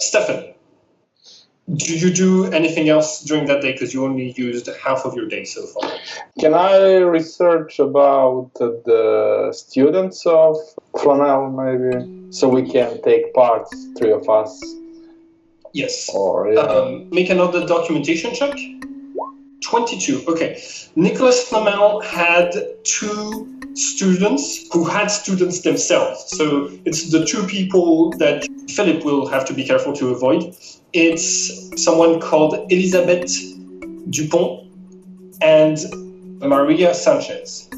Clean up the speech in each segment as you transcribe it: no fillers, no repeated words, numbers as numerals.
Stefan, do you do anything else during that day? Because you only used half of your day so far. Can I research about the students of Flanell, maybe? So we can take part, three of us. Yes. Or, yeah. Make another documentation check. 22. Okay. Nicholas Flamel had two students who had students themselves. So it's the two people that Philip will have to be careful to avoid. It's someone called Elisabeth Dupont and Maria Sanchez.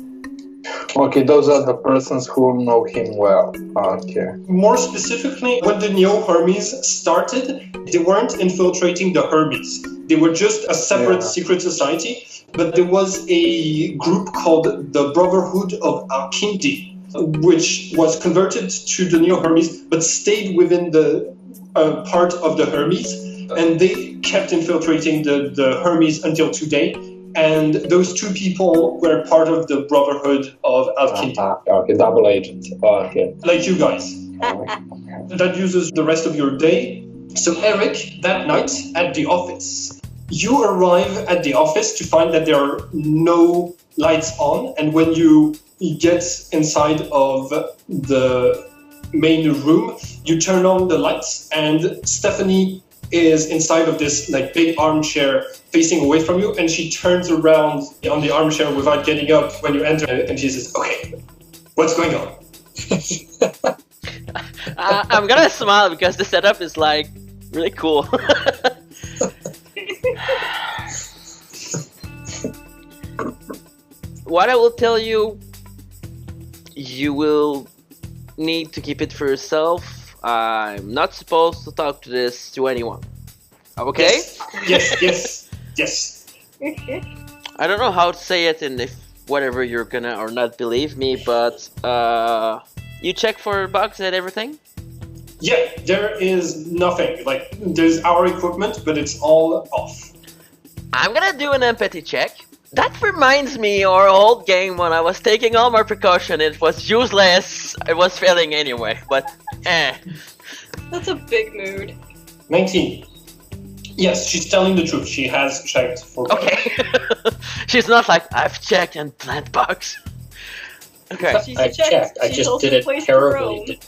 Okay, those are the persons who know him well. Okay. More specifically, when the Neo-Hermes started, they weren't infiltrating the Hermes. They were just a separate secret society, but there was a group called the Brotherhood of Arkindi, which was converted to the Neo-Hermes, but stayed within the part of the Hermes, and they kept infiltrating the Hermes until today. And those two people were part of the Brotherhood of Al-Kindi. Okay, double agent. Okay. Like you guys. That uses the rest of your day. So Eric, that night at the office, you arrive at the office to find that there are no lights on. And when you get inside of the main room, you turn on the lights, and Stephanie is inside of this like big armchair facing away from you, and she turns around on the armchair without getting up when you enter, and she says, "Okay, what's going on?" I'm gonna smile because the setup is like really cool. What I will tell you, you will need to keep it for yourself. I'm not supposed to talk to this to anyone. Okay? Yes. I don't know how to say it, and if whatever you're gonna or not believe me, but you check for bugs and everything? Yeah, there is nothing. Like, there's our equipment, but it's all off. I'm gonna do an empathy check. That reminds me of our old game when I was taking all my precaution. It was useless. I was failing anyway, but That's a big mood. 19. Yes, she's telling the truth. She has checked for bugs. Okay. She's not like, I've checked and plant bugs. Okay. I checked. I just did it terribly.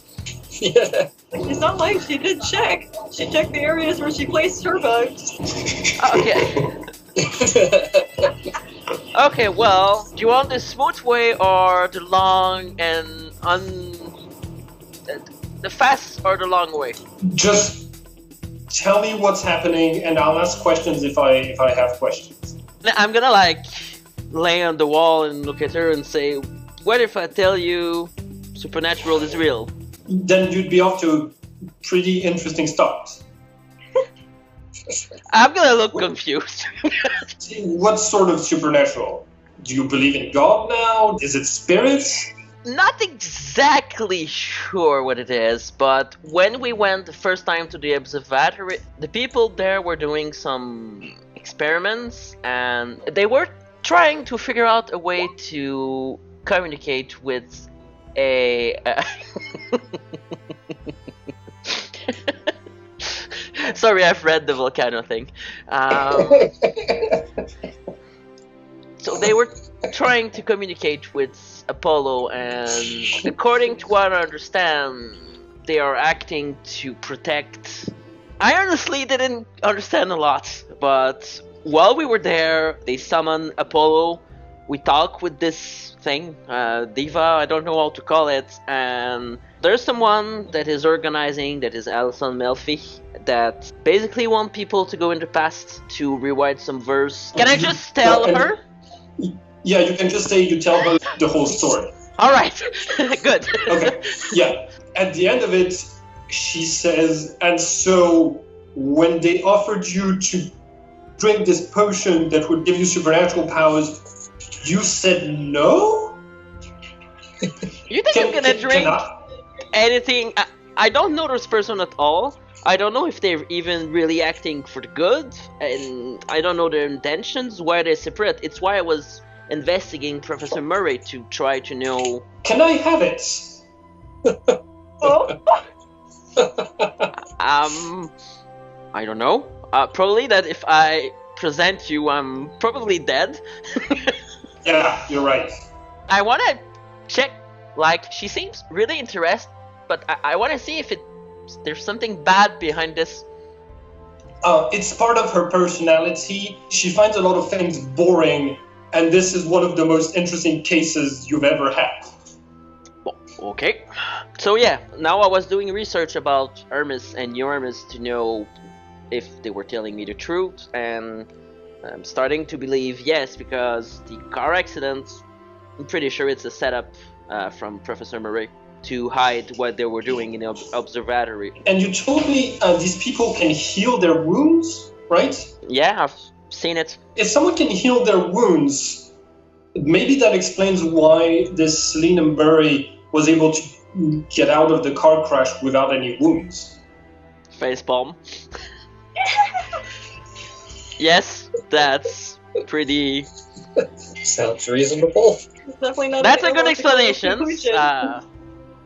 Yeah. It's not like she did check. She checked the areas where she placed her bugs. Okay. Okay, well, do you want the smooth way or the long and the fast or the long way? Just tell me what's happening, and I'll ask questions if I have questions. I'm gonna like lay on the wall and look at her and say, what if I tell you supernatural is real? Then you'd be off to a pretty interesting start. I'm gonna look confused. What sort of supernatural? Do you believe in God now? Is it spirits? Not exactly sure what it is, but when we went the first time to the observatory, the people there were doing some experiments, and they were trying to figure out a way to communicate with a... Sorry, I've read the volcano thing. So they were trying to communicate with Apollo, and according to what I understand, they are acting to protect... I honestly didn't understand a lot, but while we were there, they summoned Apollo. We talked with this thing, Diva, I don't know how to call it, and there's someone that is organizing, that is Alison Melfi, that basically want people to go in the past to rewrite some verse. Can I just tell her? Yeah, you can just say you tell her the whole story. Alright, good. Okay, yeah. At the end of it, she says, and so when they offered you to drink this potion that would give you supernatural powers, you said no? You think I'm gonna drink anything? I don't know this person at all. I don't know if they're even really acting for the good, and I don't know their intentions, why they're separate. It's why I was investigating Professor Murray to try to know... Can I have it? Oh. I don't know. Probably that if I present you, I'm probably dead. Yeah, you're right. I want to check. Like, she seems really interested, but I want to see if there's something bad behind this. It's part of her personality. She finds a lot of things boring, and this is one of the most interesting cases you've ever had. Okay. So yeah, now I was doing research about Hermes and New Hermes to know if they were telling me the truth, and I'm starting to believe yes, because the car accident, I'm pretty sure it's a setup from Professor Murray to hide what they were doing in the observatory. And you told me these people can heal their wounds, right? Yeah, I've seen it. If someone can heal their wounds, maybe that explains why this Selena Murray was able to get out of the car crash without any wounds. Facepalm. Yes, that's pretty... Sounds reasonable. It's definitely not. That's a good explanation. conclusion.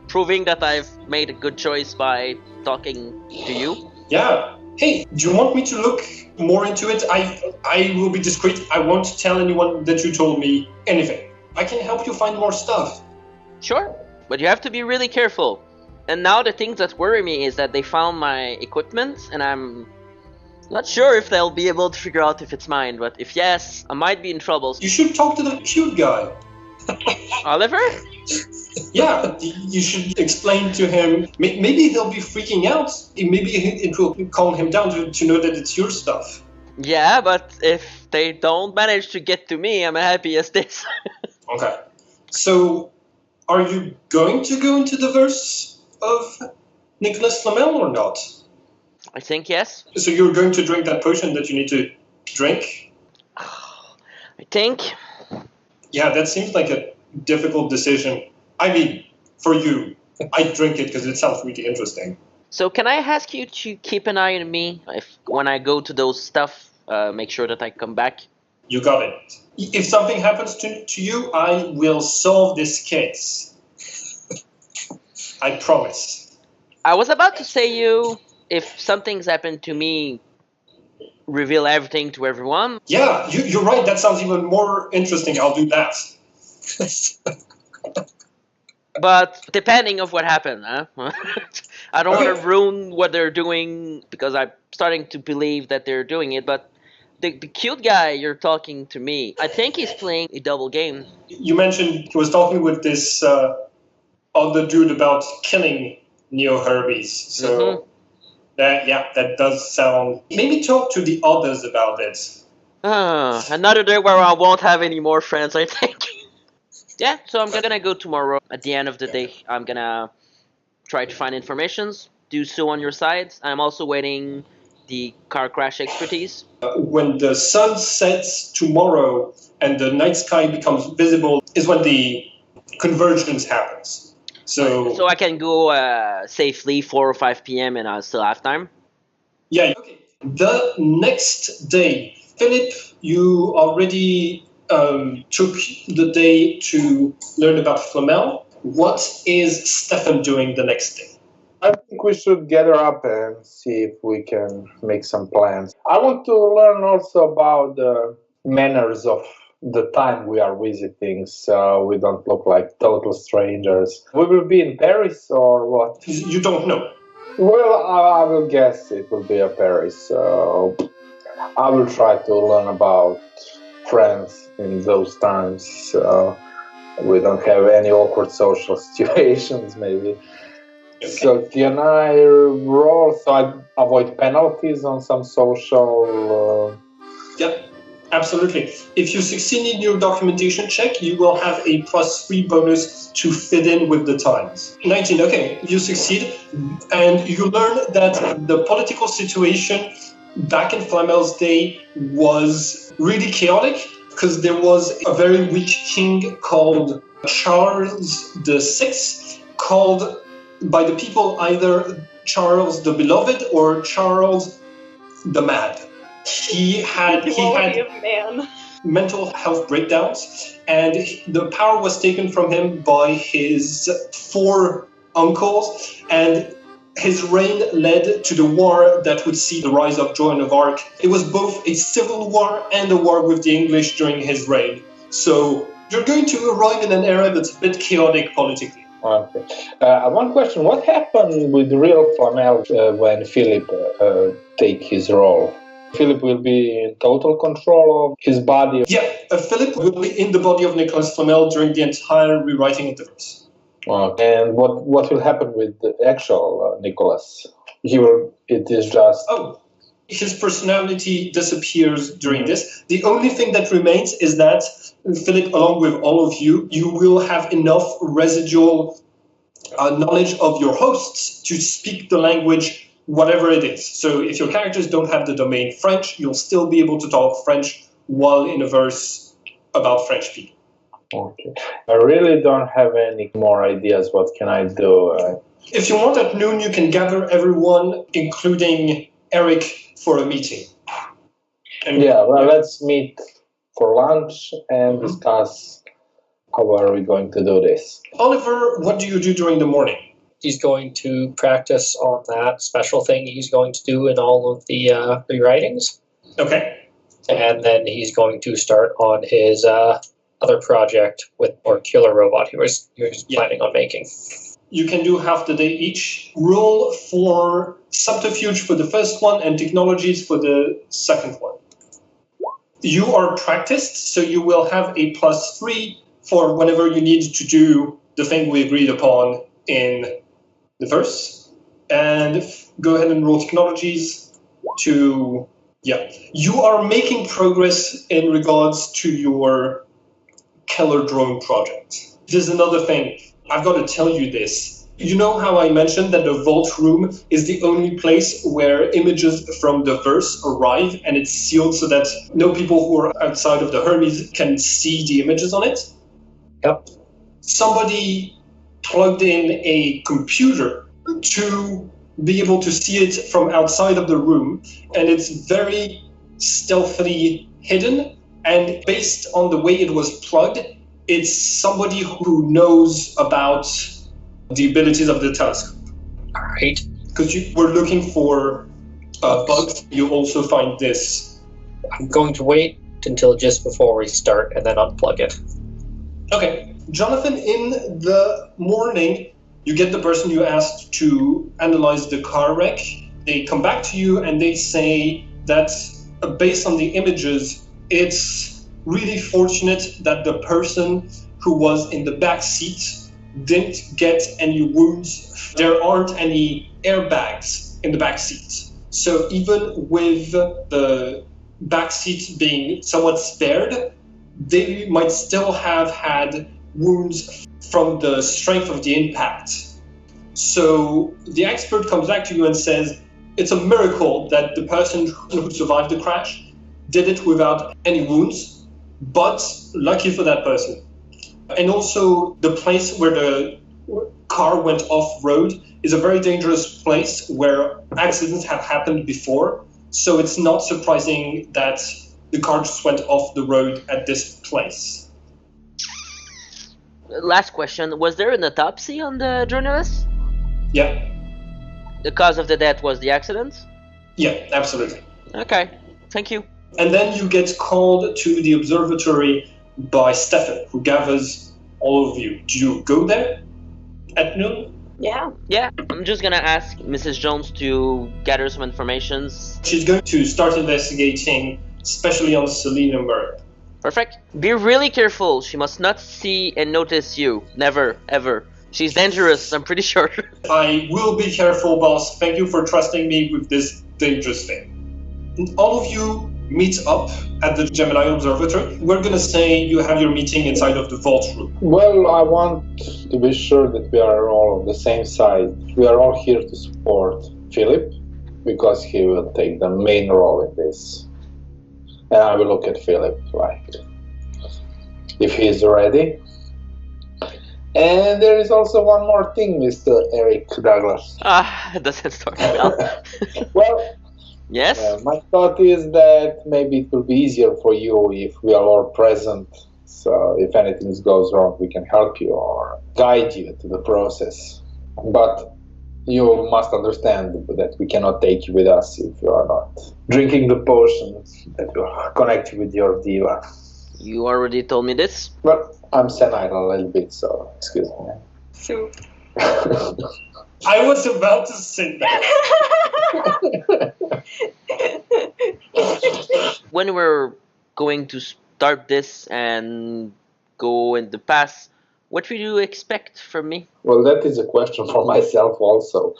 Proving that I've made a good choice by talking to you. Yeah. Hey, do you want me to look more into it? I will be discreet. I won't tell anyone that you told me anything. I can help you find more stuff. Sure, but you have to be really careful. And now the things that worry me is that they found my equipment, and I'm not sure if they'll be able to figure out if it's mine, but if yes, I might be in trouble. You should talk to the cute guy. Oliver? Yeah, you should explain to him. Maybe he'll be freaking out. Maybe it will calm him down to know that it's your stuff. Yeah, but if they don't manage to get to me, I'm happy as this. Okay. So, are you going to go into the verse of Nicholas Flamel or not? I think yes. So you're going to drink that potion that you need to drink? I think. Yeah, that seems like a difficult decision. I mean, for you, I'd drink it because it sounds really interesting. So can I ask you to keep an eye on me? If when I go to those stuff, make sure that I come back. You got it. If something happens to you, I will solve this case. I promise. I was about to say if something's happened to me, reveal everything to everyone. Yeah, you're right. That sounds even more interesting. I'll do that. But depending of what happened, huh? I don't want Okay. to ruin what they're doing because I'm starting to believe that they're doing it. But the cute guy you're talking to me, I think he's playing a double game. You mentioned he was talking with this other dude about killing Neo Herbies. So that does sound. Maybe talk to the others about it. Another day where I won't have any more friends, I think. Yeah, so I'm gonna go tomorrow. At the end of the day, I'm gonna try to find informations, do so on your side. I'm also waiting the car crash expertise. When the sun sets tomorrow and the night sky becomes visible is when the convergence happens. So I can go safely 4 or 5 p.m. and I'll still have time. yeah. Okay. The next day, Philip, you already took the day to learn about Flamel. What is Stefan doing the next day? I think we should gather up and see if we can make some plans. I want to learn also about the manners of the time we are visiting, so we don't look like total strangers. We will be in Paris or what? You don't know. Well, I will guess it will be a Paris, so I will try to learn about friends in those times, so we don't have any awkward social situations, maybe. Okay. So can I roll so I avoid penalties on some social... Yep, absolutely. If you succeed in your documentation check, you will have a +3 bonus to fit in with the times. 19, okay, you succeed, and you learn that the political situation back in Flamel's day was really chaotic because there was a very weak king called Charles VI, called by the people either Charles the Beloved or Charles the Mad. He had Duality of man. mental health breakdowns, and the power was taken from him by his 4 uncles, and His reign led to the war that would see the rise of Joan of Arc. It was both a civil war and a war with the English during his reign. So you're going to arrive in an era that's a bit chaotic politically. Okay. One question: what happened with real Flamel when Philip take his role? Philip will be in total control of his body. Yeah, Philip will be in the body of Nicholas Flamel during the entire rewriting of the verse. And what will happen with the actual Nicholas? It is just... Oh, his personality disappears during this. The only thing that remains is that Philip, along with all of you, you will have enough residual knowledge of your hosts to speak the language, whatever it is. So if your characters don't have the domain French, you'll still be able to talk French while in a verse about French people. Okay. I really don't have any more ideas. What can I do? If you want, at noon, you can gather everyone, including Eric, for a meeting. And let's meet for lunch and discuss how are we going to do this. Oliver, what do you do during the morning? He's going to practice on that special thing he's going to do in all of the rewritings. Okay. And then he's going to start on his other project with more killer robot he was planning on making. You can do half the day each. Roll for subterfuge for the first one and technologies for the second one. You are practiced, so you will have a +3 for whenever you need to do the thing we agreed upon in the verse. And go ahead and roll technologies to... Yeah. You are making progress in regards to your killer drone project. There's another thing. I've got to tell you this. You know how I mentioned that the vault room is the only place where images from the verse arrive and it's sealed so that no people who are outside of the Hermes can see the images on it? Yep. Somebody plugged in a computer to be able to see it from outside of the room, and it's very stealthily hidden, and based on the way it was plugged, it's somebody who knows about the abilities of the telescope. All right. Because you were looking for bugs, you also find this. I'm going to wait until just before we start and then unplug it. Okay. Jonathan, in the morning, you get the person you asked to analyze the car wreck. They come back to you and they say that based on the images, it's really fortunate that the person who was in the back seat didn't get any wounds. There aren't any airbags in the back seat. So even with the back seat being somewhat spared, they might still have had wounds from the strength of the impact. So the expert comes back to you and says, it's a miracle that the person who survived the crash did it without any wounds, but lucky for that person. And also the place where the car went off-road is a very dangerous place where accidents have happened before. So it's not surprising that the car just went off the road at this place. Last question. Was there an autopsy on the journalist? Yeah. The cause of the death was the accident? Yeah, absolutely. Okay. Thank you. And then you get called to the observatory by Stefan, who gathers all of you. Do you go there at noon? Yeah. Yeah, I'm just gonna ask Mrs. Jones to gather some information. She's going to start investigating, especially on Celine and Murray. Perfect. Be really careful. She must not see and notice you. Never, ever. She's dangerous, I'm pretty sure. I will be careful, boss. Thank you for trusting me with this dangerous thing. And all of you meet up at the Gemini Observatory. We're gonna say you have your meeting inside of the vault room. Well, I want to be sure that we are all on the same side. We are all here to support Philip, because he will take the main role in this. And I will look at Philip, like, if he is ready. And there is also one more thing, Mr. Eric Douglas. It doesn't start well. Well, Yes? my thought is that maybe it will be easier for you if we are all present. So if anything goes wrong, we can help you or guide you to the process. But You must understand that we cannot take you with us if you are not drinking the potion that will connect you with your diva. You already told me this. Well, I'm senile a little bit, so excuse me. So I was about to say that. When we're going to start this and go in the past, what would you expect from me? Well, that is a question for myself also.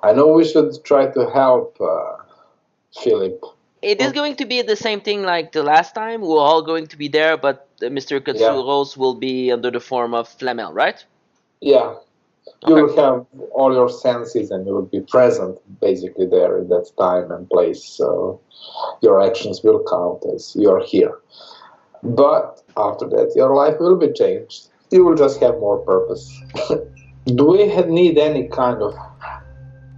I know we should try to help Philip. It is going to be the same thing like the last time. We're all going to be there, but Mr. Katsuros will be under the form of Flamel, right? Yeah. You Okay. will have all your senses and you will be present basically there in that time and place. So your actions will count as you are here. But after that, your life will be changed. You will just have more purpose. Do we need any kind of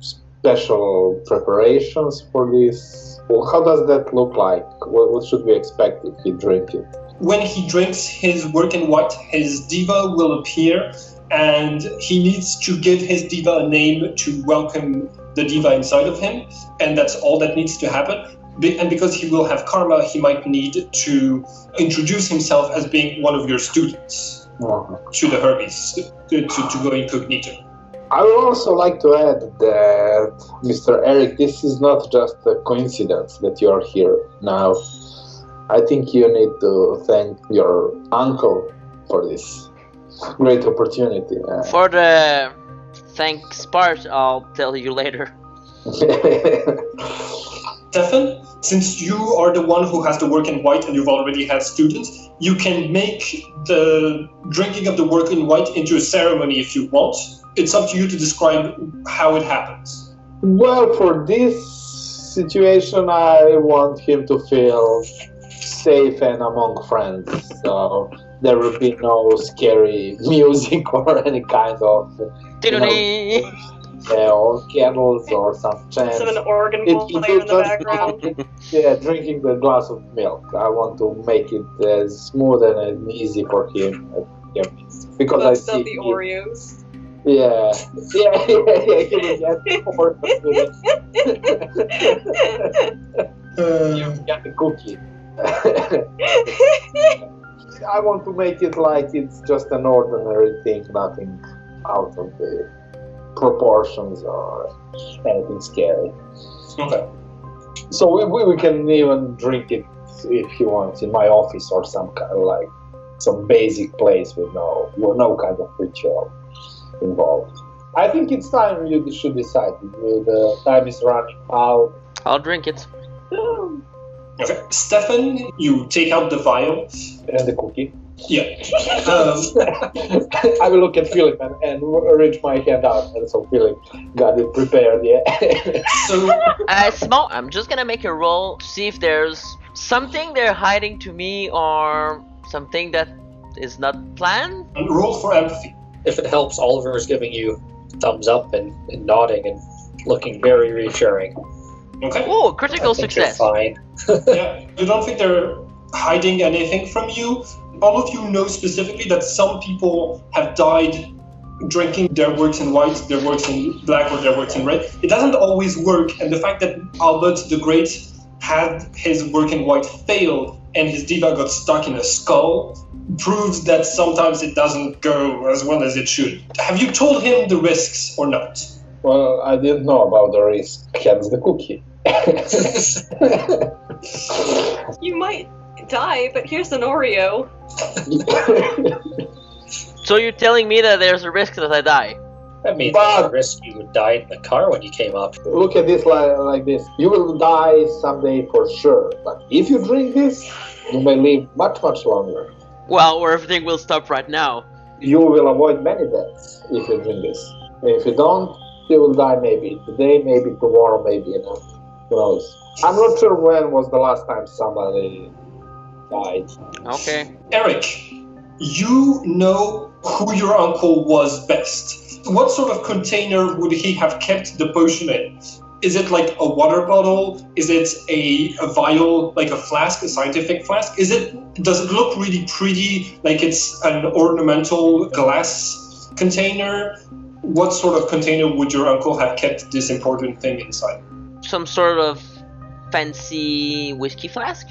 special preparations for this? Well, how does that look like? What should we expect if we drink it? When he drinks his work in white, his diva will appear, and he needs to give his diva a name to welcome the diva inside of him, and that's all that needs to happen. And because he will have karma, he might need to introduce himself as being one of your students to the Hermes, to go incognito. I would also like to add that, Mr. Eric, this is not just a coincidence that you are here now. I think you need to thank your uncle for this great opportunity. For the thanks part, I'll tell you later. Stefan, since you are the one who has to work in white and you've already had students, you can make the drinking of the work in white into a ceremony if you want. It's up to you to describe how it happens. Well, for this situation, I want him to feel safe and among friends. So there will be no scary music or any kind of, or candles or some chants. some an organ It player in the will background. Yeah, drinking the glass of milk. I want to make it as smooth and easy for him. Because I Bust see up the Oreos. Yeah. He will get pork with it. You get the cookie. I want to make it like it's just an ordinary thing, nothing out of the proportions or anything scary. Okay. So we can even drink it if he wants in my office or some kind of like some basic place with no kind of ritual involved. I think it's time you should decide. The time is running out. I'll drink it. Okay. Stefan, you take out the vial. And the cookie. Yeah. I will look at Philip and reach my hand out, and so Philip got it prepared. Yeah. So Simon, I'm just gonna make a roll to see if there's something they're hiding to me or something that is not planned. roll for empathy. If it helps, Oliver is giving you thumbs up and nodding and looking very reassuring. Okay. Oh, critical I think you're success. fine. Yeah. You don't think they're hiding anything from you? All of you know specifically that some people have died drinking their works in white, their works in black, or their works in red. It doesn't always work, and the fact that Albert the Great had his work in white fail and his diva got stuck in a skull proves that sometimes it doesn't go as well as it should. Have you told him the risks or not? Well, I didn't know about the risk. Hence the cookie. You might die, but here's an Oreo. So you're telling me that there's a risk that I die? That means But- there's a risk you would die in the car when you came up. Look at this like this. You will die someday for sure. But if you drink this, you may live much, much longer. Well, or everything will stop right now. You will avoid many deaths if you drink this. If you don't, you will die maybe today, maybe tomorrow, maybe, who knows. I'm not sure when was the last time somebody died. Okay. Eric, you know who your uncle was best. What sort of container would he have kept the potion in? Is it like a water bottle? Is it a vial, like a flask, a scientific flask? Does it look really pretty, like it's an ornamental glass container? What sort of container would your uncle have kept this important thing inside? Some sort of fancy whiskey flask?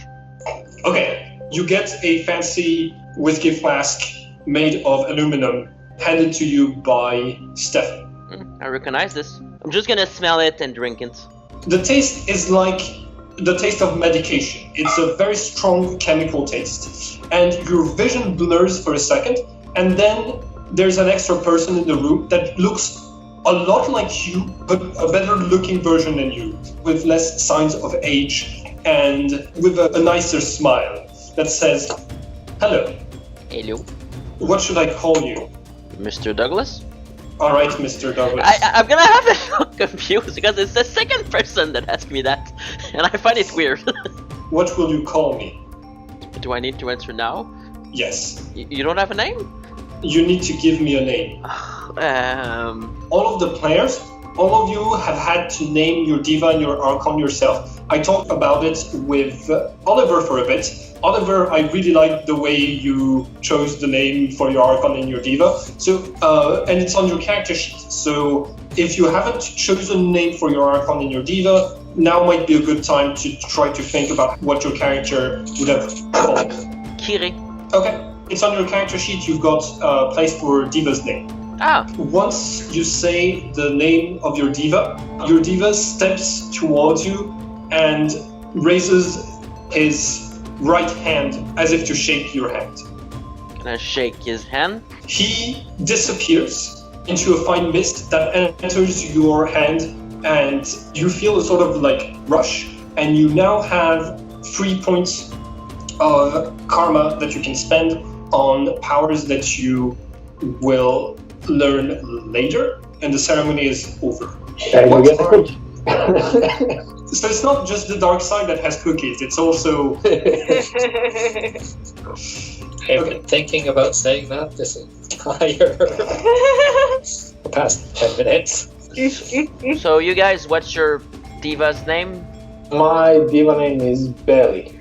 Okay, you get a fancy whiskey flask made of aluminum handed to you by Stefan. I recognize this. I'm just gonna smell it and drink it. The taste is like the taste of medication. It's a very strong chemical taste. And your vision blurs for a second, and then there's an extra person in the room that looks a lot like you, but a better looking version than you, with less signs of age and with a nicer smile that says, "Hello. Hello, What should I call you?" Mr. Douglas? All right, Mr. Douglas. I'm gonna have a little confused because it's the second person that asked me that, and I find it weird. What will you call me? Do I need to answer now? Yes. You don't have a name? You need to give me a name. All of the players, all of you have had to name your diva and your archon yourself. I talked about it with Oliver for a bit. Oliver, I really like the way you chose the name for your archon and your diva. So, and it's on your character sheet. So, if you haven't chosen a name for your archon and your diva, now might be a good time to try to think about what your character would have called. Kiri. Okay, it's on your character sheet. You've got a place for diva's name. Ah, Once you say the name of your diva steps towards you and raises his right hand as if to shake your hand. can I shake his hand? He disappears into a fine mist that enters your hand, and you feel a sort of like rush, and you now have 3 points of karma that you can spend on powers that you will learn later, and the ceremony is over. And you get a cookie. So it's not just the dark side that has cookies, it's also... I've been thinking about saying that this entire past 10 minutes. So you guys, what's your diva's name? My diva name is Belly,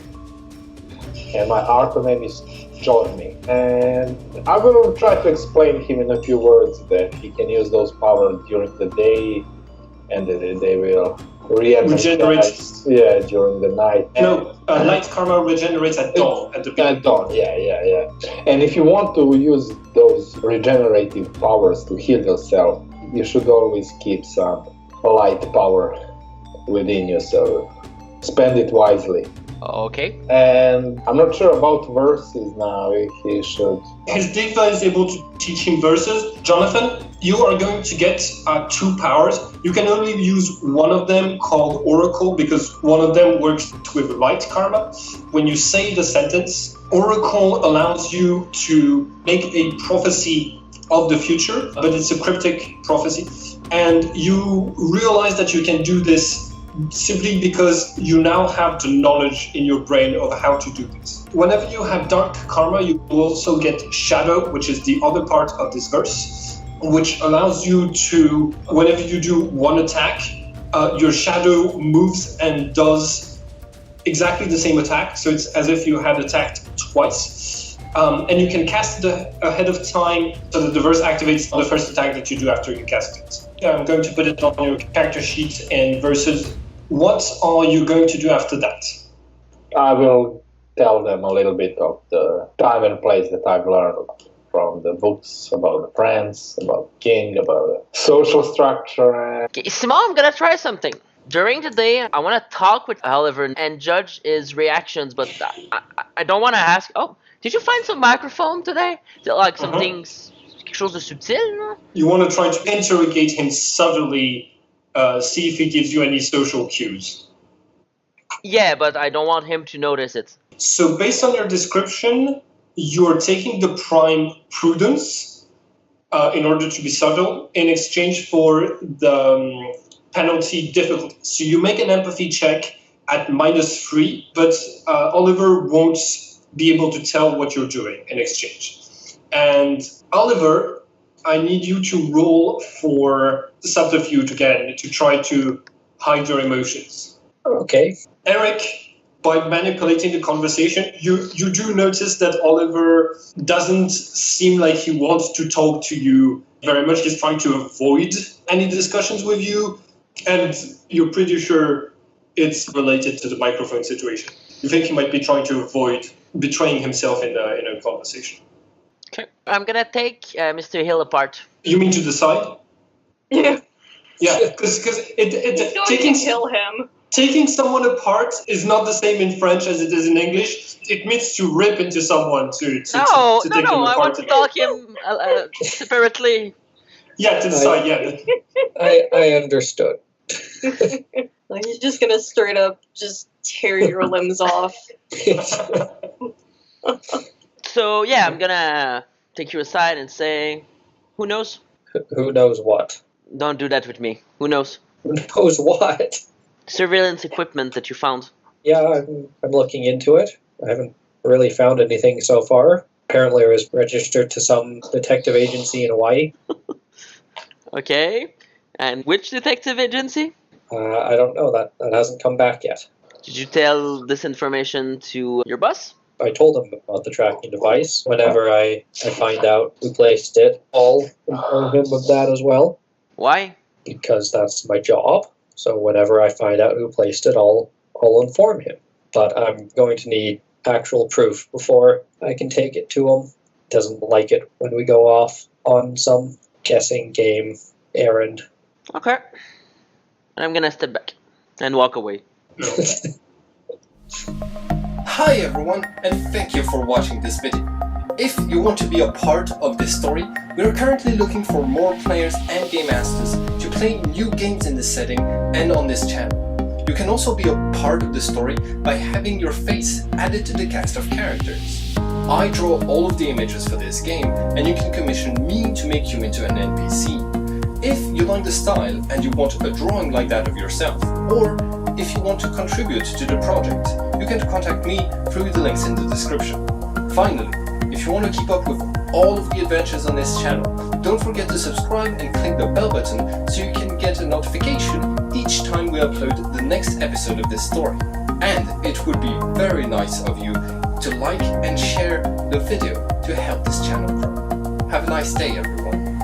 and my archon name is Johnny. And I will try to explain him in a few words that he can use those powers during the day, and they will Regenerate. Yeah, during the night. No, light karma regenerates at dawn. At the beginning. At dawn, yeah. And if you want to use those regenerative powers to heal yourself, you should always keep some light power within you, so spend it wisely. Okay. And I'm not sure about verses now, if he should... His diva is able to teach him verses. Jonathan, you are going to get 2 powers. You can only use one of them, called Oracle, because one of them works with light karma. When you say the sentence, Oracle allows you to make a prophecy of the future, but it's a cryptic prophecy. And you realize that you can do this simply because you now have the knowledge in your brain of how to do this. Whenever you have dark karma, you will also get shadow, which is the other part of this verse, which allows you to, whenever you do one attack, your shadow moves and does exactly the same attack. So it's as if you had attacked twice. And you can cast it ahead of time so that the verse activates on the first attack that you do after you cast it. I'm going to put it on your character sheet in verses. What are you going to do after that? I will tell them a little bit of the time and place that I've learned from the books about the friends, about the king, about the social structure. Okay, Simon, I'm gonna try something. During the day, I want to talk with Oliver and judge his reactions, but I don't want to ask, oh, did you find some microphone today? Is it like some things, quelque chose de subtil, no? You want to try to interrogate him subtly, see if he gives you any social cues. Yeah, but I don't want him to notice it. So based on your description, you're taking the prime prudence in order to be subtle in exchange for the penalty difficulty. So you make an empathy check at -3, but Oliver won't be able to tell what you're doing in exchange. And Oliver, I need you to roll for subterfuge again to try to hide your emotions. Okay. Eric, by manipulating the conversation, you do notice that Oliver doesn't seem like he wants to talk to you very much. He's trying to avoid any discussions with you, and you're pretty sure it's related to the microphone situation. You think he might be trying to avoid betraying himself in a conversation. Okay. I'm gonna take Mr. Hill apart. You mean to the side? Yeah. Yeah, because He's going to kill him. taking someone apart is not the same in French as it is in English. It means to rip into someone to take them I apart. want to talk him separately. Yeah, to the side, yeah. I understood. Like, he's just gonna straight up just tear your limbs off. So yeah, I'm gonna take you aside and say, who knows? Who knows what? Don't do that with me. Who knows? Who knows what? Surveillance equipment that you found. Yeah, I'm looking into it. I haven't really found anything so far. Apparently I was registered to some detective agency in Hawaii. Okay. And which detective agency? I don't know. That hasn't come back yet. Did you tell this information to your boss? I told him about the tracking device. Whenever I find out who placed it, I'll inform him of that as well. Why? Because that's my job. So whenever I find out who placed it, I'll inform him. But I'm going to need actual proof before I can take it to him. Doesn't like it when we go off on some guessing game errand. Okay. And I'm gonna step back and walk away. Hi everyone, and thank you for watching this video. If you want to be a part of this story, we are currently looking for more players and game masters to play new games in this setting and on this channel. You can also be a part of the story by having your face added to the cast of characters. I draw all of the images for this game, and you can commission me to make you into an NPC. If you like the style and you want a drawing like that of yourself, or if you want to contribute to the project, you can contact me through the links in the description. Finally, if you want to keep up with all of the adventures on this channel, don't forget to subscribe and click the bell button so you can get a notification each time we upload the next episode of this story. And it would be very nice of you to like and share the video to help this channel grow. Have a nice day, everyone.